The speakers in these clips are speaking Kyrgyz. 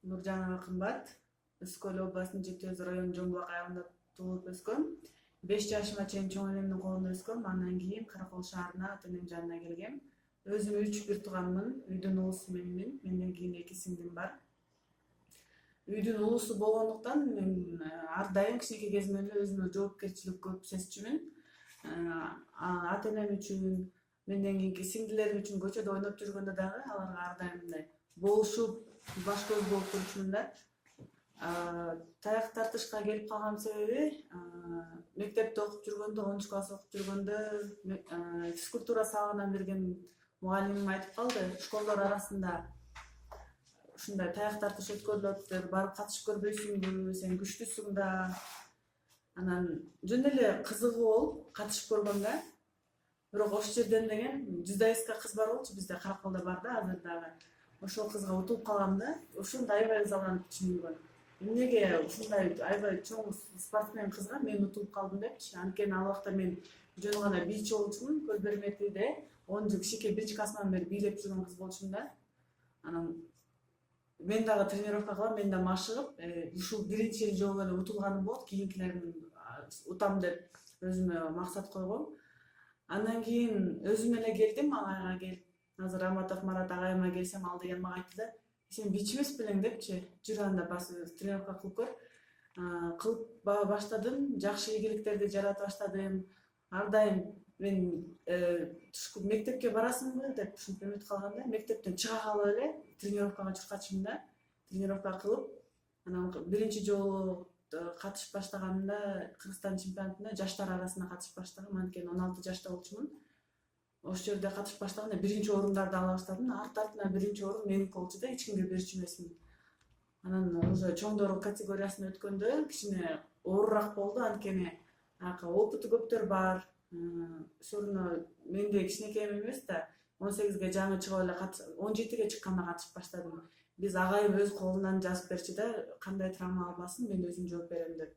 Нуржанова кымбат. Өскөл областынын Жети Өзү району Жомбулак айылында туулуп өскөм. 5 жашыма чейин чоң энемдин колунда өскөм. Андан кийин Каракол шаарына ата энем жанына келгем. Өзүм 3 бир тууганмын. Үйдүн улусу менмин. Менден кийин 2 сиңдим бар. Үйдүн улусу болгондуктан мен ар дайым кичинекей кезимден эле өзүмө жоопкерчилик көп сезчүмүн. Ата энем үчүн, менден кийинки сиңдилерим үчүн көчөдө ойноп жүргөндө дагы аларга ар дайым мындай болушуп, баш көз болуп турчумун да. Таяк тартышка келип калган себеби мектепте окуп жүргөндө, 10 класс окуп жүргөндө физкультура сабагынан берген мугалимим айтып калды. Школдор арасында ушундай таяк тартыш өткөрүлөт, барып катышып көрбөйсүңбү, сен күчтүүсүң да. Анан жөн эле кызыгуу болуп катышып көргөм да. Бирок ошол жерден деген жүздаиска кыз бар болчу, бизде Караколдо бар да азыр дагы. Ошол кызга утулуп калгам да. Ошондо аябай ызаланып түшүнгөм. Эмнеге ушундай аябай чоң спортсмен кызга мен утулуп калдым депчи. Анткени ал убакта мен жөн гана бийчи болчумун, Көлбөрметиде 10 жыл кичинекей 1 классынан бери бийлеп жүргөн кыз болчумун да. Анан мен дагы тренировка кылам, мен да машыгып, ушул биринчи жолу эле утулганым болот, кийинкилерин утам деп өзүмө максат койгом. Андан кийин өзүм эле келдим, агайга келип, азыр Раматов Марат агайыма келсем, ал деген мага айтты да, сен бийчи эмес белең депчи, жүр анда бас тренировка кылып көр. Кылып баштадым, жакшы ийгиликтерди жарата баштадым. Ар дайым мен мектепке барасыңбы деп ушинтип үмүт калгам да, мектептен чыга калып эле тренировкага чуркачымын да. Тренировка кылып, анан биринчи жолу катышып баштаганымда Кыргызстан чемпионатына жаштар арасында катышып баштагам, анткени 16 жашта болчумун. Ошол жерде катышып баштаганда биринчи орундарды ала баштадым. Арт-артынан биринчи орун меники болчу да, эч кимге берчү эмесмин. Анан уже чоңдор категориясына өткөндө кичине оорураак болду, анткени опыту көптөр бар. Все равно менде кичинекей эмес да, 18ге жаңы чыгып эле 17ге чыкканда катышып баштадым. Биз агайым өз колунан жазып берчи да, кандай травма албасын, мен өзүм жооп берем деп.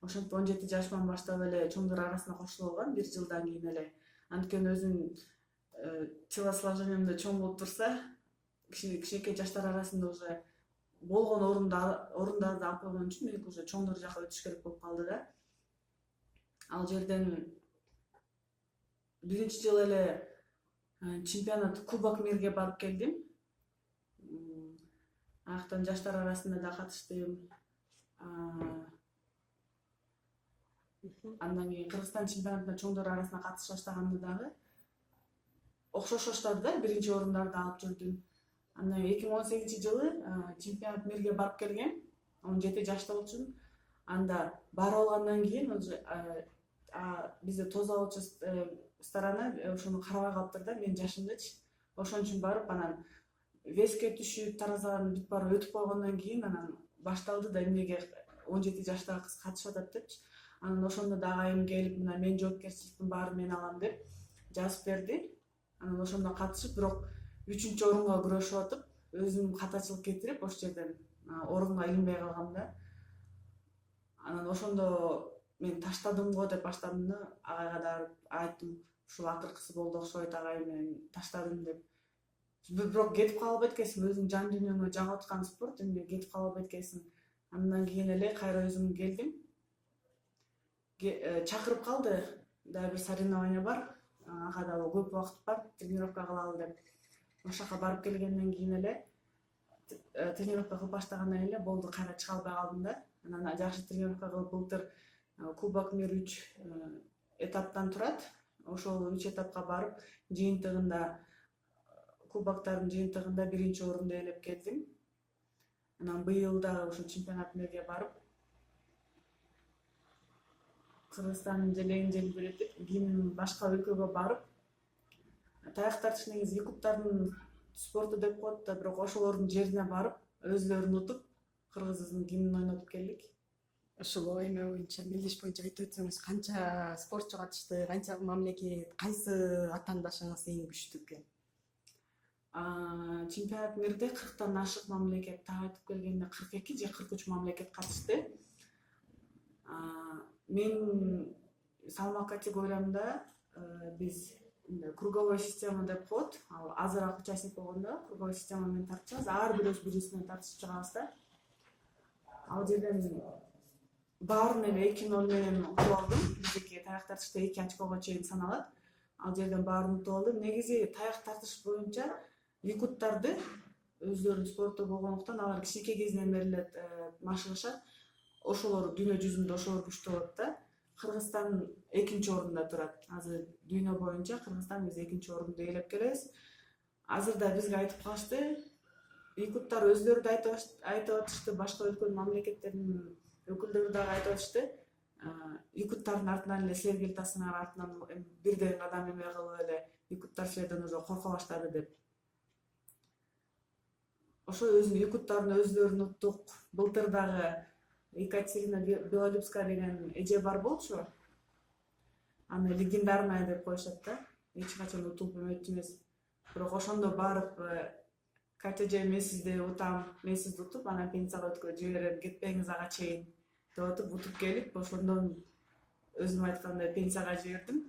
Ошентип 17 жашыман баштап эле чоңдор арасына кошулуп алгам 1 жылдан кийин эле. Анткени өзүм телосложениемде чоң болуп турса, кичинекей жаштар арасында уже болгон орундарды алып койгон үчүн меники уже чоңдор жака өтүш керек болуп калды да. Ал жерден биринчи жыл эле чемпионат Кубок мирге барып келдим. Аяктан жаштар арасында да катыштым. Андан кийин Кыргызстан чемпионатына чоңдор арасына катышып баштаганда дагы окшош баштады да, биринчи орундарды алып жүрдүм. Андан 2018-жылы чемпионат мирге барып келгем. 17 жашта болчумун. Анда барып алгандан кийин бизде тозалоочу сторона ошону карабай калыптыр да, менин жашымдычы. Ошон үчүн барып, анан веске түшүп, таразадан бүт барып өтүп койгондон кийин анан башталды да, эмнеге 17 жаштагы кыз катышып атат депчи. Анан ошондо да агайым келип, мына мен жоопкерчиликтин баарын мен алам деп жазып берди. Анан ошондо катышып, бирок 3-орунга күрөшүп атып, өзүм катачылык кетирип, ошол жерден орунга илинбей калгам да. Анан ошондо мен таштадым го деп баштадым да, агайга да айттым, ушул акыркысы болду окшойт агай, мен таштадым деп. Бирок кетип калып эткенсиң, өзүң жан дүйнөңө жагып аткан спорт, эмне кетип калып эткенсиң. Андан кийин эле кайра өзүм келдим. Чакырып калды, дагы бир соревнование бар, ага дагы көп убакыт бар, тренировка кылалы деп. Ошол жака барып келгенден кийин эле тренировка кылып баштагандан эле болду, кайра чыга албай калдым да. Анан жакшы тренировка кылып, былтыр Кубок мир 3 этаптан турат. Ошол 3 этапка барып, жыйынтыгында кубоктардын жыйынтыгында биринчи орунду ээлеп келдим. Анан быйыл да ошо чемпионат мирге барып, Кыргызстандын желегин желбиретип, кийин башка өлкөгө барып, таяк тартыш негизи якуптардын спорту деп коет да, бирок ошолордун жерине барып, өзүлөрүн утуп, кыргыздын гимнин ойнотуп келдик. Ушул эме боюнча, мелдеш боюнча айтып өтсөңүз, канча спортчу катышты, канча мамлекет, кайсы атаандашыңыз эң күчтүү экен? Чемпионат мирде 40тан ашык мамлекет, так айтып келгенде 42 же 43 мамлекет катышты. Мен салмак категориямда биз круговой система деп коет, ал азыраак участник болгондо круговой система менен тартышабыз, ар бирөөбүз бирөөсүнөн тартышып чыгабыз да. ал жерден баарын эми 2-0 менен утуп алдым. Биздики таяк тартышта 2 очкого чейин саналат. Ал жерден баарын утуп алдым. Негизи таяк тартыш боюнча якуттарды өздөрүнүн спорту болгондуктан алар кичинекей кезинен бери эле машыгышат. Ошолор дүйнө жүзүндө ошолор күчтүү болот да. Кыргызстан 2-орунда турат. Азыр дүйнө боюнча Кыргызстан биз 2-орунду ээлеп келебиз. Азыр да бизге айтып калышты. Якуттар өздөрү да айтып атышты, башка өлкөнүн мамлекеттеринин өкүлдөрү дагы айтып атышты. Якуттардын артынан эле силер келатасыңар, артынан бирден кадам эме кылып эле якуттар силерден уже корко баштады деп. Ошо якуттардын өздөрүн уттук. Былтыр дагы Екатерина Белолюбская деген эже бар болчу. Аны легендарная деп коюшат да. Эч качан утулуп эмес. Бирок ошондо барып Катя же мен сизди утам, мен сизди утуп, анан пенсияга өткөрүп жиберем, кетпеңиз ага чейин деп атып утуп келип, ошондон өзүм айткандай пенсияга жибердим.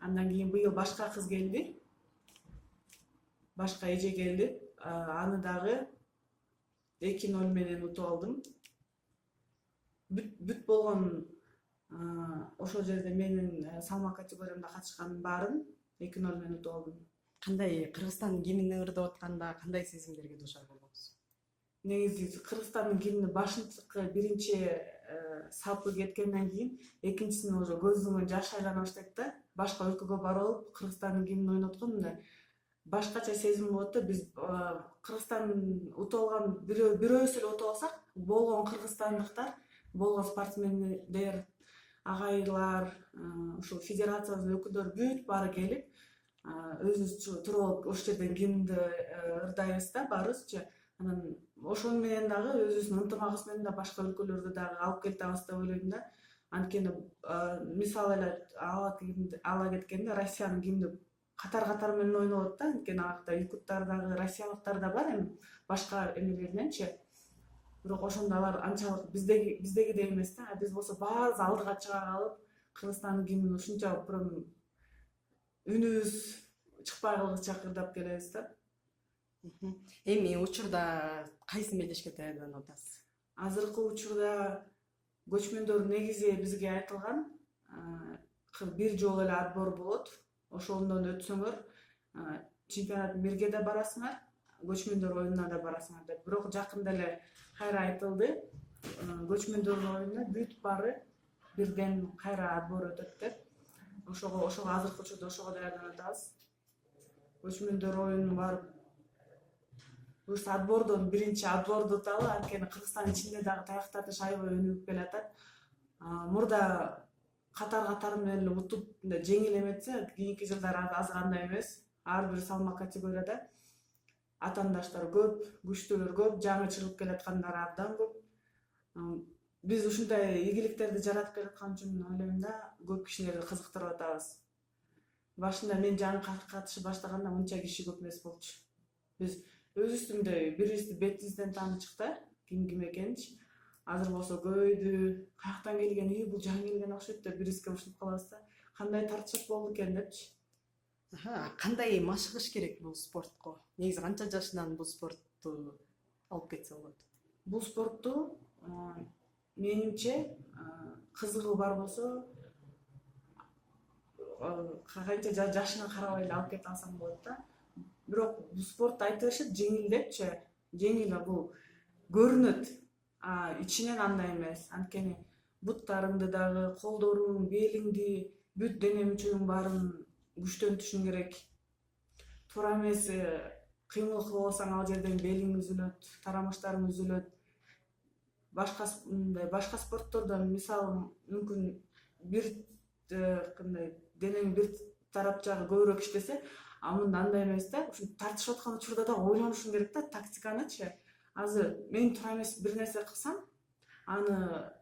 Андан кийин быйыл башка кыз келди. Башка эже келди. Аны дагы 2-0 менен утуп алдым. Бүт болгон ошол жерде менин салмак категориямда катышкандын баарын 2-0 менен утуп алдым. Кандай Кыргызстандын гимнин ырдап атканда кандай сезимдерге дуушар болдуңуз? Негизи Кыргызстандын гимни башынчыкы биринчи салпы кеткенден кийин экинчисин уже көзүмөн жаш айлана баштайт да. Башка өлкөгө барып алып Кыргызстандын гимнин ойноткон мындай башкача сезим болот да. Биз Кыргызстан утуп алган бирөөсү эле утуп алсак, болгон кыргызстандыктар, болгон спортсмендер, агайлар, ушул федерациябыздын өкүлдөрү бүт баары келип, өзүбүз туруп алып ошол жерден гимнди ырдайбыз да, баарыбызчы. Анан ошол менен дагы өзүбүздүн ынтымагыбыз менен да башка өлкөлөрдү дагы алып келе алабыз деп ойлойм да. Анткени мисалы эле ала кеткенде Россиянын гимни катар менен ойнолот да. Анткени акта якуттар дагы, россиялыктар да бар эми башка эмелерденчи. Бирок ошондо алар анчалык биздегидей эмес да. Биз болсо баарыбыз алдыга чыга калып, Кыргызстандын гимнин ушунча прям үнүбүз чыкпай калгыча ырдап келебиз да. Эми учурда кайсы мелдешке даярданып атасыз? Азыркы учурда көчмөндөр негизи бизге айтылган, бир жолу эле отбор болот. Ошондон өтсөңөр, чемпионат мирге да барасыңар, көчмөндөр оюнуна да барасыңар деп. Бирок жакында эле кайра айтылды, көчмөндөрдүн оюнуна бүт баары бирден кайра отбор өтөт деп. Ошого азыркы учурда ошого даярданып атабыз. Көчмөндөр оюнуна барып, буюрса отбордон биринчи отборду уталы, анткени Кыргызстандын ичинде дагы таяк тартыш аябай өнүгүп келатат. Мурда катар менен эле утуп жеңил эметсе, кийинки жылдары азыр андай эмес. Ар бир салмак категорияда атаандаштар көп, күчтүүлөр көп, жаңы чыгып келаткандар абдан көп. Биз ушундай ийгиликтерди жаратып келаткан үчүн ойлойм да, көп кишилерди кызыктырып атабыз. Башында мен жаңы катышып баштаганда мынча киши көп эмес болчу. Биз өзүбүздү бирибизди бетибизден таанычык да, ким экенинчи. Азыр болсо көбөйдү, каяктан келген, бул жаңы келген окшойт деп бирибизге ушинтип калабыз да. Кандай тартышат болду экен депчи. Кандай машыгыш керек бул спортко? Негизи канча жашынан бул спортту алып кетсе болот? Бул спортту менимче кызыгы бар болсо канча жашына карабай эле алып кете алсаң болот да. Бирок бул спорт айта беришет жеңил депчи. Жеңил бул көрүнөт. Ичинен андай эмес. Анткени буттарыңды дагы, колдоруң, белиңди, бүт дене мүчөңүн баарын күчтөнтүшүң керек. Туура эмес кыймыл кылып алсаң ал жерден белиң үзүлөт, тарамыштарың үзүлөт. Башка спорттордо мисалы мүмкүн бир денең бир тарап жагы көбүрөөк иштесе, мында андай эмес да. Ушу тартышып аткан учурда да ойлонушуң керек да, тактиканычы. Азыр мен туура эмес бир нерсе кылсам, аны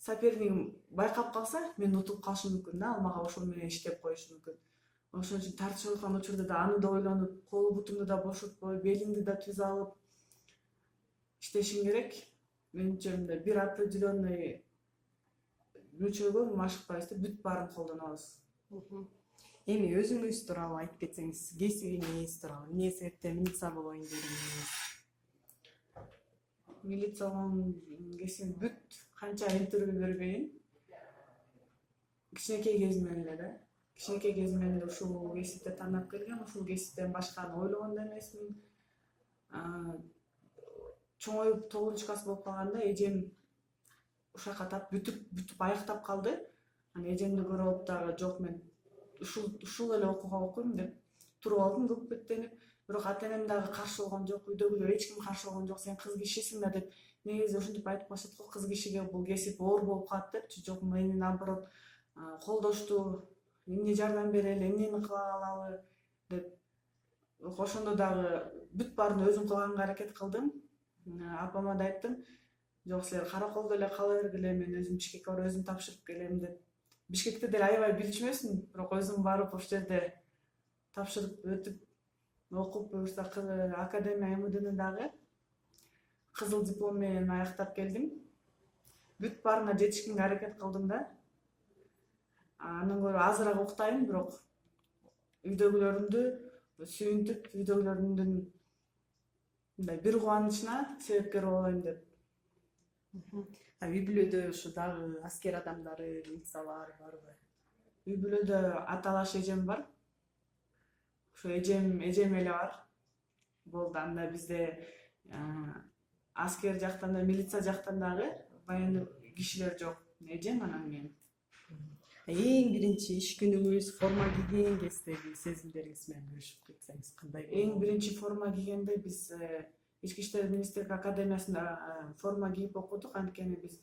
сопернигим байкап калса, мен утуп калышым мүмкүн да, ал мага ошол менен иштеп коюшу мүмкүн. Ошон үчүн тартышып аткан учурда да аны да ойлонуп, колу бутуңду да бошотпой, белиңди да түз алып иштешиң керек. Менимче мындай бир определенный мүчөгө машыкпайбыз да, бүт баарын колдонобуз. Эми өзүңүз тууралуу айтып кетсеңиз, кесибиңиз тууралуу, эмне себептен милиция болоюн дедиңиз? милициянын кесин бүт канча интервью бергенин кичинекей кезимден эле да. Кичинекей кезимден эле ушул кесипти тандап келген, ушул кесиптен башканы ойлогон да эмесмин. Чоңоюп 9 класс болуп калганда эжем ушака тап бүтүп аяктап калды. Анан эжемди көрүп алып дагы жок мен ушул эле окууга окуйм деп туруп алдым көкпеттенип. Бирок ата-энем дагы каршы болгон жок, үйдөгүлөр эч ким каршы болгон жок. Сен кыз кишисиң да деп. Негизи ошентип айтып калышат го, кыз кишиге бул кесип оор болуп калат депчи. Жок, мени наоборот колдошту. Эмне жардам берели, эмнени кыла алалы деп. Ошондо дагы бүт баарын өзүм кылганга аракет кылдым. Апама да айттым. Жок, силер караколдо эле кала бергиле, мен өзүм Бишкекке барып өзүм тапшырып келем деп. Бишкекте деле аябай билишмесин, бирок өзүм барып ошол жерде тапшырып өтүп окуп буюрса Академия МУДны дагы кызыл диплом менен аяктап келдим. Бүт баарына жетишкенге аракет кылдым да. Андан көрө азыраак уктайм, бирок үйдөгүлөрүмдү сүйүнтүп, үйдөгүлөрүмдүн мындай бир кубанычына себепкер болоюн деп. Үй бүлөдө ушу дагы аскер адамдары, милициялар барбы? Үй бүлөдө аталаш эжем бар. Ошо эжем эле бар. Болду, анда бизде аскер жактан да, милиция жактан дагы военный кишилер жок. Эжем анан мен. Эң биринчи иш күнүңүз форма кийген кездеги сезимдериңиз менен бөлүшүп кетсеңиз кандай болот? Эң биринчи форма кийгенде биз Ички иштер министрлик академиясында форма кийип окудук. Анткени биз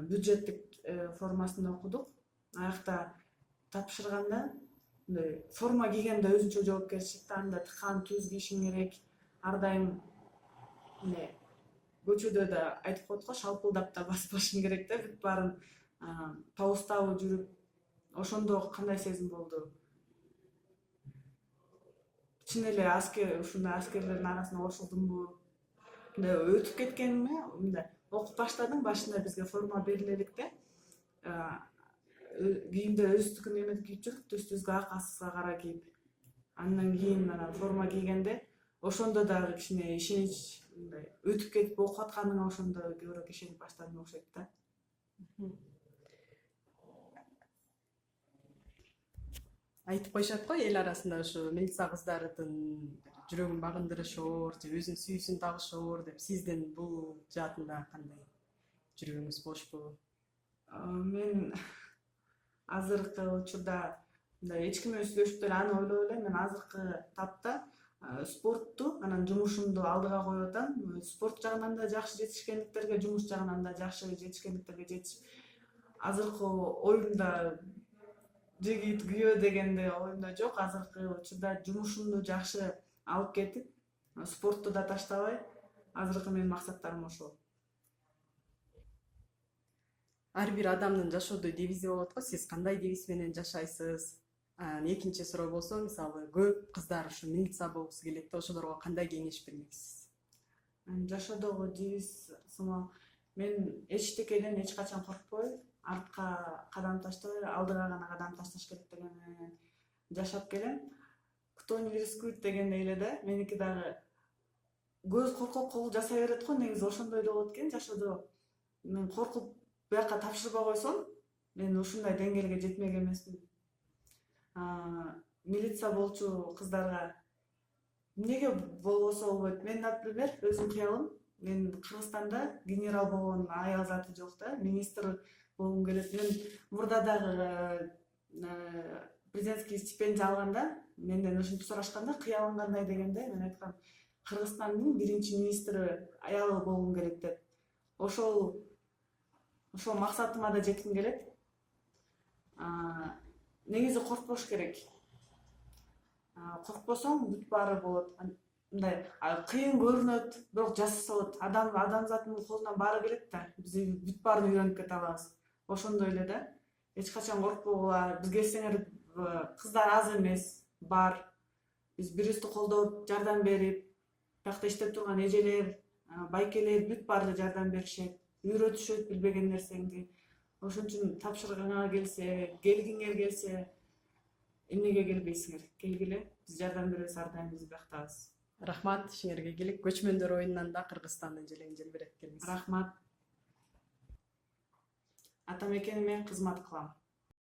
бюджеттик формасында окудук. Аякта тапшырганда форма кийгенде өзүнчө жоопкерчилик, анда тыкан туз кийишиң керек. Ар дайым көчөдө да айтып коет го, шалпылдап да баспашың керек да, бүт баарын табыстабы жүрүп. Ошондо кандай сезим болду? Чын эле ушундай аскерлердин арасына кошулдумбу? Мындай өтүп кеткениме, мындай окуп баштадым, башында бизге форма берилелик да. Кийимде өздүкүн эметип кийип жүрдүк, үстүбүзгө ак ассызга кара кийип. Андан кийин форма кийгенде ошондо дагы кичине ишенич мындай өтүп кетип окуп атканыңа ошондо көбүрөөк ишенип баштадым окшойт да. Айтып коюшат го эл арасында ушу милиция кыздардын жүрөгүн багындырышоор же өзүн сүйүүсүн табышоор деп. Сиздин бул жаатында кандай жүрөгүңүз бошпу? Мен азыркы учурда мындай эч ким менен сүйлөшүп деле аны ойлой элем. Мен азыркы тапта спортту, анан жумушумду алдыга коюп атам. Спорт жагынан да жакшы жетишкендиктерге, жумуш жагынан да жакшы жетишкендиктерге жетишип, азыркы оюмда жигит күйөө дегенде оюмда жок. Азыркы учурда жумушумду жакшы алып кетип, спортту да таштабай, азыркы менин максаттарым ошол. Ар бир адамдын жашоодо девизи болот го. Сиз кандай девиз менен жашайсыз? Экинчи суроо болсо, мисалы, көп кыздар ушу милиция болгусу келет да, ошолорго кандай кеңеш бермексиз? Жашоодогу девиз мен эчтекеден эч качан коркпой, артка кадам таштабай, алдыга гана кадам ташташ керек деген жашап келем. Кто не рискует дегендей эле да, меники дагы көз коркок кол жасай берет го, негизи ошондой эле болот экен жашоодо. Мен коркуп бияка тапшырбай койсом, мен ушундай деңгээлге жетмек эмесмин. Милиция болчу кыздарга эмнеге болбосо болбойт? Мен, например, өзүм кыялым, мен Кыргызстанда генерал болгон аял заты жок да, министр болгум келет. Мен мурда дагы президентский стипендия алганда, менден ушинтип сурашканда, кыялың кандай дегенде, мен айткам, Кыргызстандын биринчи министри аялы болгум келет деп. Ошол максатыма да жетким келет. Негизи коркпош керек. Коркпосоң бүт баары болот. Мындай кыйын көрүнөт, бирок жасаса болот. Адамзаттын колунан баары келет да. Биз бүт баарын үйрөнүп кете алабыз. Ошондой эле да. Эч качан коркпогула. Бизге келсеңер, кыздар аз эмес, бар. Биз бирибизди колдоп, жардам берип, биякта иштеп турган эжелер, байкелер бүт баары жардам беришет, үйрөтүшөт билбеген нерсеңди. Ошон үчүн тапшыргаңа келсе, келгиңер келсе, эмнеге келбейсиңер? Келгиле, биз жардам беребиз, ар дайым биз бияктабыз. Рахмат, ишиңерге келип, көчмөндөр оюнунан да Кыргызстандан желең желбиреп келиңиз. Рахмат. Атамекениме кызмат кылам.